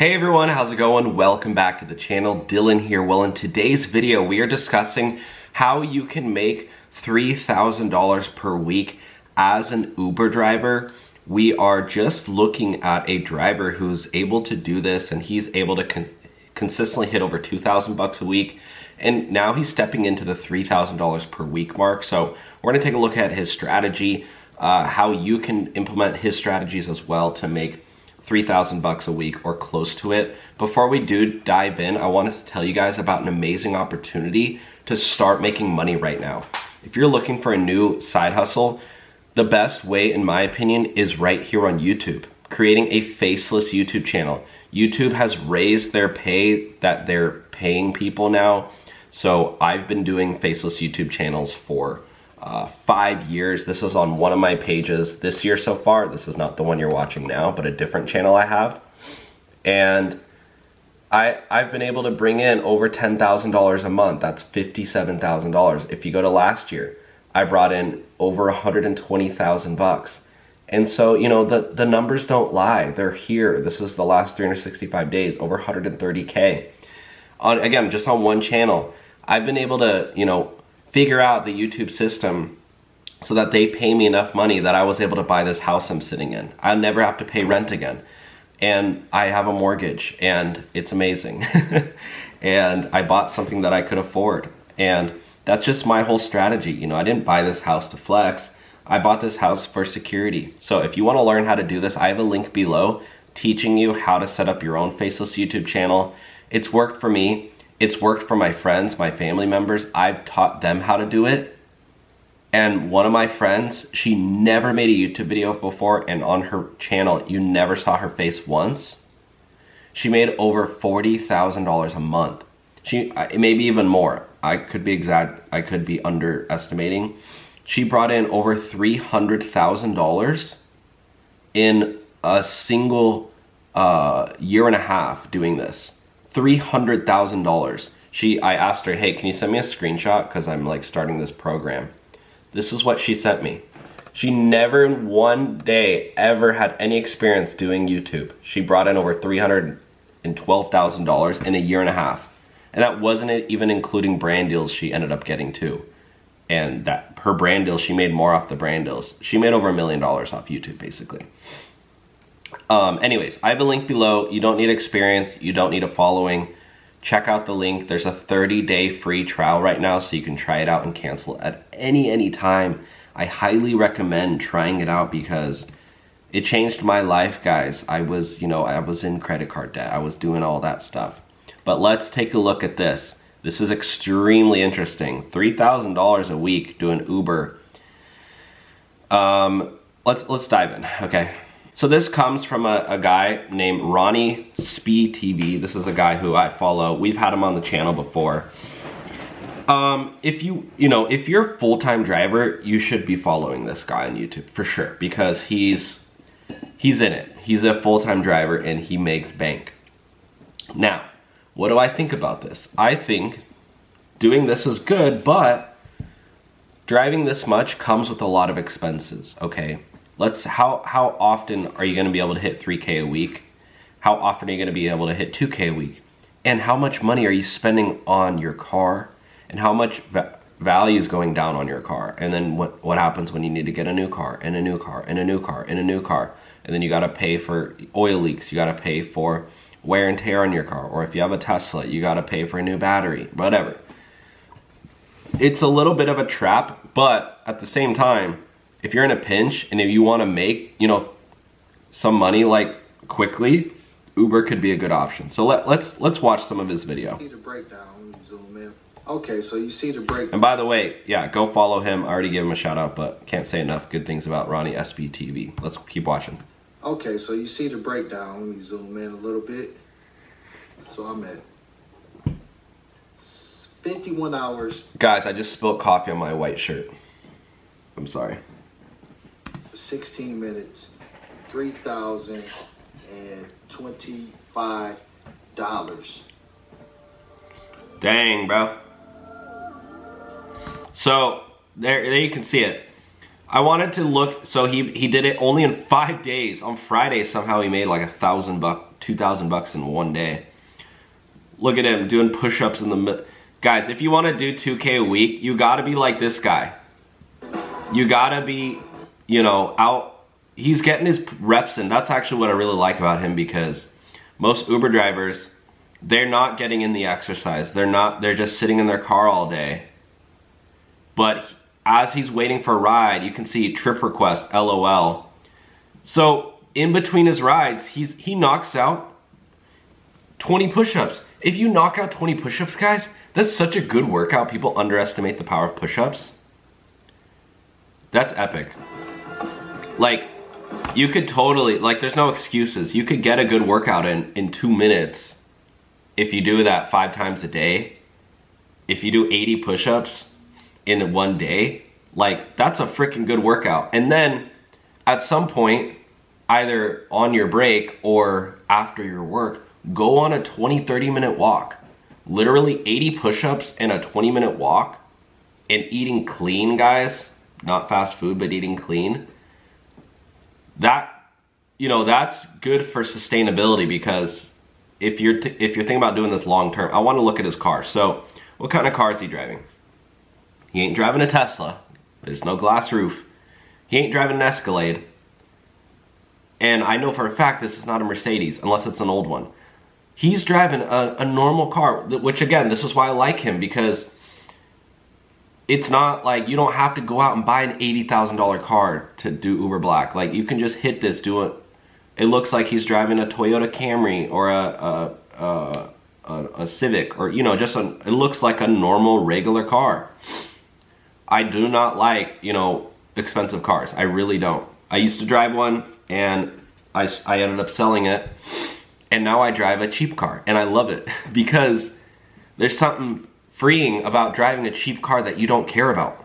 Hey everyone, how's it going? Welcome back to the channel. Dylan here. Well, in today's video, we are discussing how you can make $3,000 per week as an Uber driver. We are just looking at a driver who's able to do this, and he's able to consistently hit over 2,000 bucks a week. And now he's stepping into the $3,000 per week mark. So we're gonna take a look at his strategy, how you can implement his strategies as well to make 3,000 bucks a week or close to it. Before we do dive in, I wanted to tell you guys about an amazing opportunity to start making money right now. If you're looking for a new side hustle, the best way, in my opinion, is right here on YouTube. Creating a faceless YouTube channel. YouTube has raised their pay that they're paying people now. So I've been doing faceless YouTube channels for 5 years. This is on one of my pages this year so far. This is not the one you're watching now, but a different channel I have. And I've been able to bring in over $10,000 a month. That's $57,000. If you go to last year, I brought in over 120,000 bucks. And so, you know, the numbers don't lie. They're here. This is the last 365 days, over 130K. Again, just on one channel. I've been able to, you know, figure out the YouTube system so that they pay me enough money that I was able to buy this house I'm sitting in. I'll never have to pay rent again. And I have a mortgage, and it's amazing. And I bought something that I could afford. And that's just my whole strategy. You know, I didn't buy this house to flex. I bought this house for security. So if you want to learn how to do this, I have a link below teaching you how to set up your own faceless YouTube channel. It's worked for me. It's worked for my friends, my family members. I've taught them how to do it. And one of my friends, she never made a YouTube video before, and on her channel, you never saw her face once. She made over $40,000 a month. Maybe even more. I could be underestimating. She brought in over $300,000 in a single year and a half doing this. $300,000. I asked her, hey, can you send me a screenshot? Because I'm like starting this program. This is what she sent me. She never in one day ever had any experience doing YouTube. She brought in over $312,000 in a year and a half. And that wasn't even including brand deals she ended up getting too. And that her brand deals, she made more off the brand deals. She made over $1 million off YouTube basically. Anyways, I have a link below. You don't need experience. You don't need a following. Check out the link. There's a 30-day free trial right now, so you can try it out and cancel at any time. I highly recommend trying it out because it changed my life, guys. I was in credit card debt. I was doing all that stuff. But let's take a look at this. This is extremely interesting. $3,000 a week doing Uber. Let's dive in, okay? So this comes from a guy named Ronnie Spee TV. This is a guy who I follow. We've had him on the channel before. If you're a full-time driver, you should be following this guy on YouTube for sure, because he's in it. He's a full-time driver and he makes bank. Now, what do I think about this? I think doing this is good, but driving this much comes with a lot of expenses, okay? How often are you gonna be able to hit 3K a week? How often are you gonna be able to hit 2K a week? And how much money are you spending on your car? And how much value is going down on your car? And then what happens when you need to get a new car, and a new car, and a new car, and a new car? And then you gotta pay for oil leaks, you gotta pay for wear and tear on your car, or if you have a Tesla, you gotta pay for a new battery, whatever. It's a little bit of a trap, but at the same time, if you're in a pinch and if you want to make, you know, some money like quickly, Uber could be a good option. So let's watch some of his video. See the breakdown, zoom in. Okay, so you see the breakdown. And by the way, yeah, go follow him. I already gave him a shout out, but can't say enough good things about Ronnie SB TV. Let's keep watching. Okay, so you see the breakdown. Let me zoom in a little bit. So I'm at 51 hours. Guys, I just spilled coffee on my white shirt. I'm sorry. 16 minutes, $3,025. Dang, bro. So there you can see it. I wanted to look, so he did it only in 5 days. On Friday, somehow he made like $1,000 2,000 bucks in one day. Look at him doing push-ups in the guys, if you want to do 2K a week, you got to be like this guy. You got to be, you know, out. He's getting his reps in. That's actually what I really like about him, because most Uber drivers, they're not getting in the exercise. They're just sitting in their car all day. But as he's waiting for a ride, you can see trip request, LOL. So in between his rides, he knocks out 20 push-ups. If you knock out 20 push-ups, guys, that's such a good workout. People underestimate the power of push-ups. That's epic. Like, you could totally, like, there's no excuses. You could get a good workout in 2 minutes if you do that 5 times a day. If you do 80 push-ups in one day, like, that's a freaking good workout. And then at some point, either on your break or after your work, go on a 20-30 minute walk. Literally 80 push-ups and a 20-minute walk, and eating clean, guys. Not fast food, but eating clean. That, you know, that's good for sustainability, because if you're thinking about doing this long term, I want to look at his car. So what kind of car is he driving? He ain't driving a Tesla. There's no glass roof. He ain't driving an Escalade. And I know for a fact this is not a Mercedes, unless it's an old one. He's driving a normal car, which again, this is why I like him, because it's not like you don't have to go out and buy an $80,000 car to do Uber Black. Like, you can just hit this, do it. It looks like he's driving a Toyota Camry or a Civic, or, you know, just it looks like a normal, regular car. I do not like, you know, expensive cars. I really don't. I used to drive one, and I ended up selling it, and now I drive a cheap car, and I love it, because there's something freeing about driving a cheap car that you don't care about.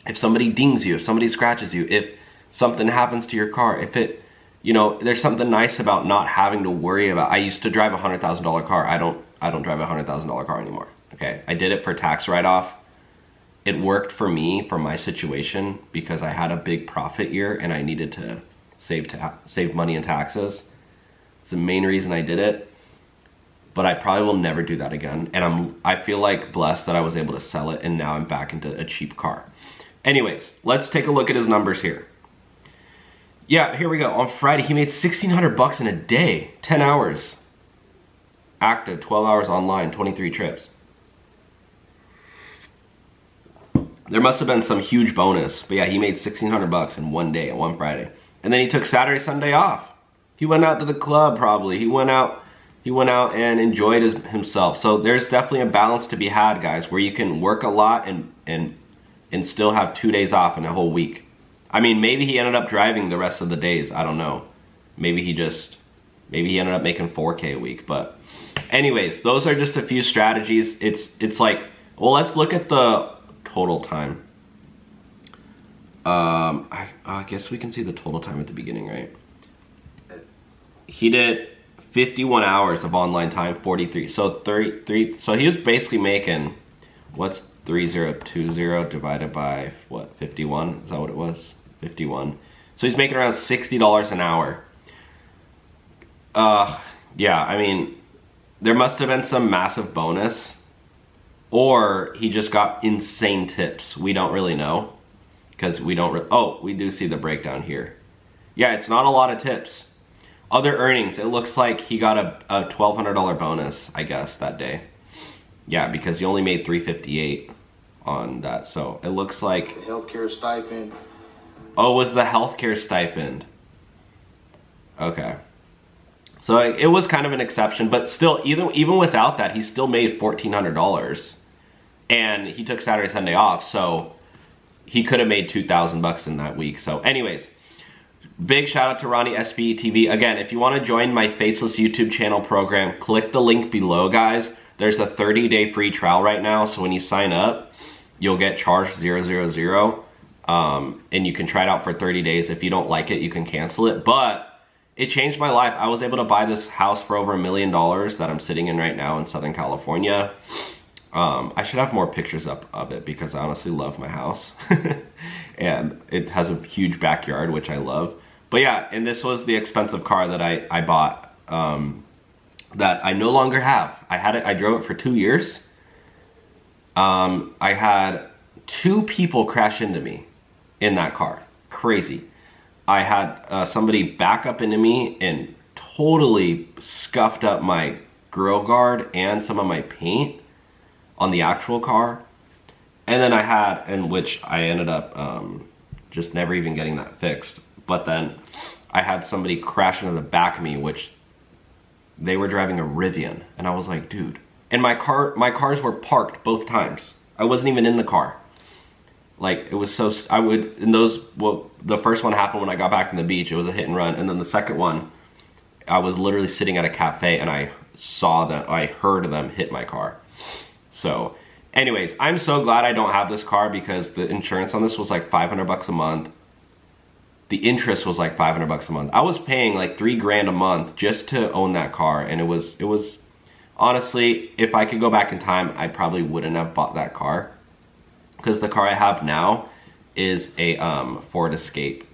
If somebody dings you, if somebody scratches you, if something happens to your car, if it, you know, there's something nice about not having to worry about. I used to drive a $100,000 car. I don't drive a $100,000 car anymore. Okay, I did it for tax write-off. It worked for me, for my situation, because I had a big profit year and I needed to save money in taxes. It's the main reason I did it. But I probably will never do that again. And I feel like blessed that I was able to sell it, and now I'm back into a cheap car. Anyways, let's take a look at his numbers here. Yeah, here we go. On Friday, he made 1,600 bucks in a day, 10 hours. Active, 12 hours online, 23 trips. There must have been some huge bonus, but yeah, he made 1,600 bucks in one day, one Friday. And then he took Saturday, Sunday off. He went out to the club probably. He went out and enjoyed himself. So there's definitely a balance to be had, guys, where you can work a lot and still have 2 days off in a whole week. I mean, maybe he ended up driving the rest of the days. I don't know. Maybe he ended up making 4K a week. But anyways, those are just a few strategies. It's like, well, let's look at the total time. I guess we can see the total time at the beginning, right? He did 51 hours of online time, 43. So 33. So he was basically making, what's 3020 divided by what, 51? Is that what it was? 51. So he's making around $60 an hour. Yeah, I mean, there must have been some massive bonus, or he just got insane tips. We don't really know, because we don't oh, we do see the breakdown here. Yeah, it's not a lot of tips. Other earnings, it looks like he got a $1,200 bonus, I guess, that day. Yeah, because he only made $358 on that. So it looks like the healthcare stipend. Oh, it was the healthcare stipend. Okay. So it was kind of an exception, but still, even without that, he still made $1,400. And he took Saturday, Sunday off, so he could have made 2,000 bucks in that week. So anyways, big shout out to Ronnie SBE TV. Again, if you want to join my Faceless YouTube channel program, click the link below, guys. There's a 30-day free trial right now, so when you sign up, you'll get charged 000. And you can try it out for 30 days. If you don't like it, you can cancel it. But it changed my life. I was able to buy this house for over $1 million that I'm sitting in right now in Southern California. I should have more pictures up of it, because I honestly love my house. And it has a huge backyard, which I love. But yeah, and this was the expensive car that I bought that I no longer have. I drove it for 2 years. I had 2 people crash into me in that car. Crazy. I had somebody back up into me and totally scuffed up my grill guard and some of my paint on the actual car. And then I had, in which I ended up just never even getting that fixed. But then I had somebody crash into the back of me, which they were driving a Rivian. And I was like, dude. And my cars were parked both times. I wasn't even in the car. Like, it was so, the first one happened when I got back from the beach. It was a hit and run. And then the second one, I was literally sitting at a cafe and I heard them hit my car. So anyways, I'm so glad I don't have this car because the insurance on this was like $500 a month. The interest was like $500 a month. I was paying like $3 grand a month just to own that car. And it was honestly, if I could go back in time, I probably wouldn't have bought that car. Because the car I have now is a Ford Escape,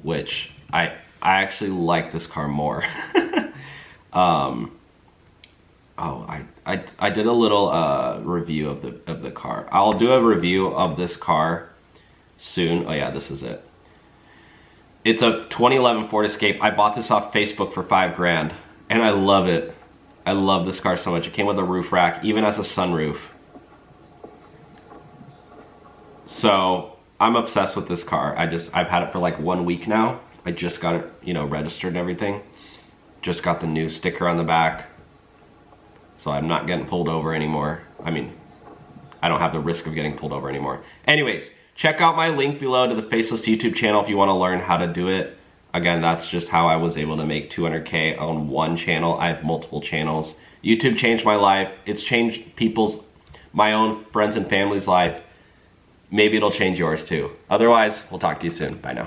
which I actually like this car more. I did a little review of the car. I'll do a review of this car soon. Oh yeah, this is it. It's a 2011 Ford Escape. I bought this off Facebook for $5 grand, and I love it. I love this car so much. It came with a roof rack, even has a sunroof. So I'm obsessed with this car. I've had it for like 1 week now. I just got it, registered and everything. Just got the new sticker on the back. So I'm not getting pulled over anymore. I mean, I don't have the risk of getting pulled over anymore. Anyways, check out my link below to the Faceless YouTube channel if you want to learn how to do it. Again, that's just how I was able to make 200K on one channel. I have multiple channels. YouTube changed my life. It's changed my own friends and family's life. Maybe it'll change yours too. Otherwise, we'll talk to you soon. Bye now.